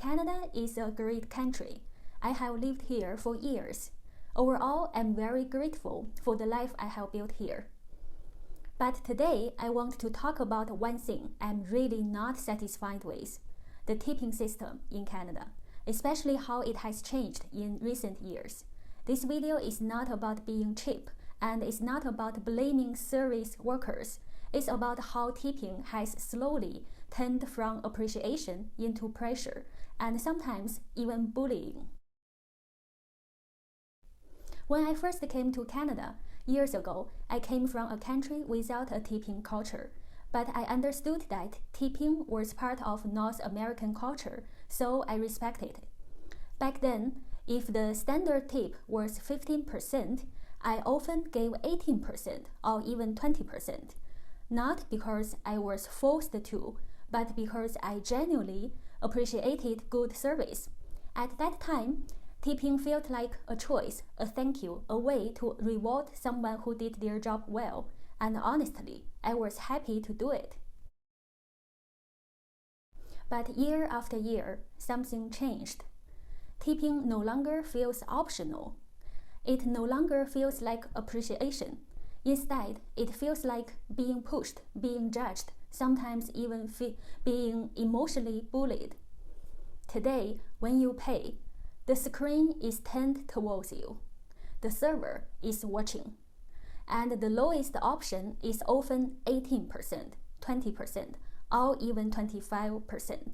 Canada is a great country. I have lived here for years. Overall, I'm very grateful for the life I have built here. But today, I want to talk about one thing I'm really not satisfied with: the tipping system in Canada, especially how it has changed in recent years. This video is not about being cheap, and it's not about blaming service workers. It's about how tipping has slowly turned from appreciation into pressure, and sometimes even bullying. When I first came to Canada, years ago, I came from a country without a tipping culture, but I understood that tipping was part of North American culture, so I respected it. Back then, if the standard tip was 15%, I often gave 18% or even 20%, not because I was forced to, but because I genuinely appreciated good service. At that time, tipping felt like a choice, a thank you, a way to reward someone who did their job well, and honestly, I was happy to do it. But year after year, something changed. Tipping no longer feels optional. It no longer feels like appreciation. Instead, it feels like being pushed, being judged, sometimes even being emotionally bullied. Today, when you pay, the screen is turned towards you. The server is watching. And the lowest option is often 18%, 20%, or even 25%.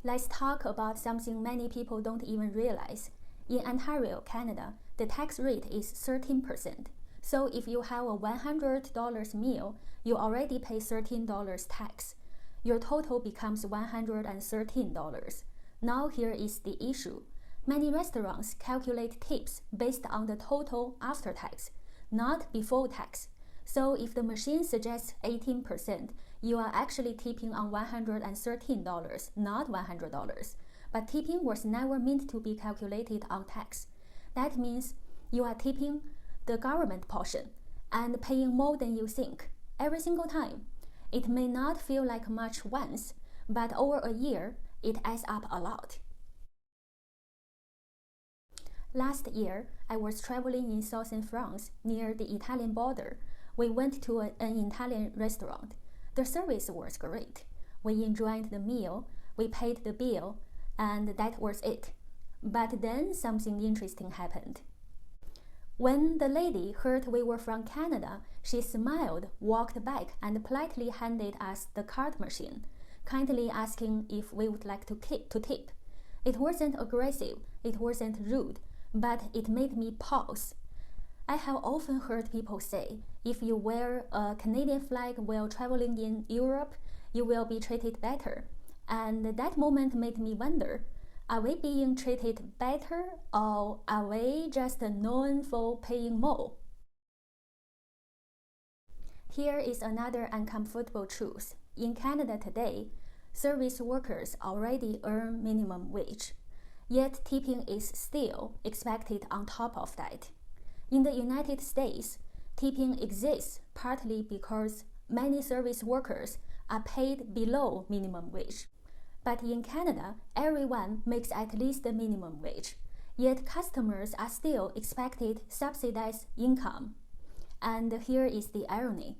Let's talk about something many people don't even realize. In Ontario, Canada, the tax rate is 13%. So if you have a $100 meal, you already pay $13 tax. Your total becomes $113. Now here is the issue. Many restaurants calculate tips based on the total after tax, not before tax. So if the machine suggests 18%, you are actually tipping on $113, not $100. But tipping was never meant to be calculated on tax. That means you are tipping the government portion and paying more than you think every single time. It may not feel like much once, but over a year, it adds up a lot. Last year, I was traveling in southern France near the Italian border. We went to an Italian restaurant. The service was great. We enjoyed the meal, we paid the bill, and that was it. But then something interesting happened. When the lady heard we were from Canada, she smiled, walked back, and politely handed us the card machine, kindly asking if we would like to tip. It wasn't aggressive, it wasn't rude, but it made me pause. I have often heard people say, if you wear a Canadian flag while traveling in Europe, you will be treated better. And that moment made me wonder, are we being treated better, or are we just known for paying more? Here is another uncomfortable truth. In Canada today, service workers already earn minimum wage, yet tipping is still expected on top of that. In the United States, tipping exists partly because many service workers are paid below minimum wage. But in Canada, everyone makes at least the minimum wage, yet customers are still expected subsidized income. And here is the irony.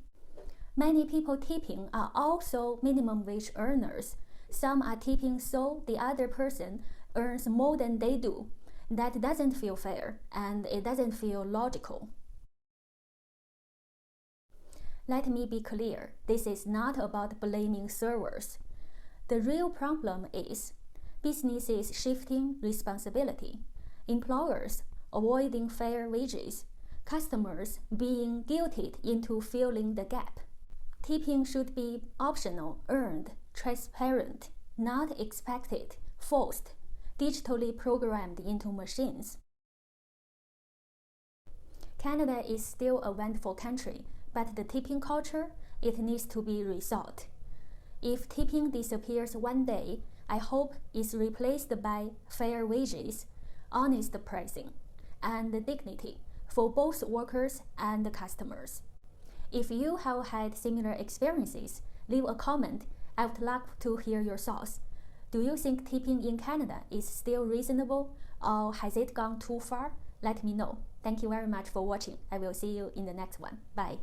Many people tipping are also minimum wage earners. Some are tipping so the other person earns more than they do. That doesn't feel fair, and it doesn't feel logical. Let me be clear, this is not about blaming servers. The real problem is businesses shifting responsibility, employers avoiding fair wages, customers being guilted into filling the gap. Tipping should be optional, earned, transparent, not expected, forced, digitally programmed into machines. Canada is still a wonderful country, but the tipping culture, it needs to be rethought. If tipping disappears one day, I hope it's replaced by fair wages, honest pricing, and dignity for both workers and customers. If you have had similar experiences, leave a comment I would like to hear your thoughts. Do you think tipping in Canada is still reasonable, or has it gone too far? Let me know. Thank you very much for watching. I will see you in the next one. Bye.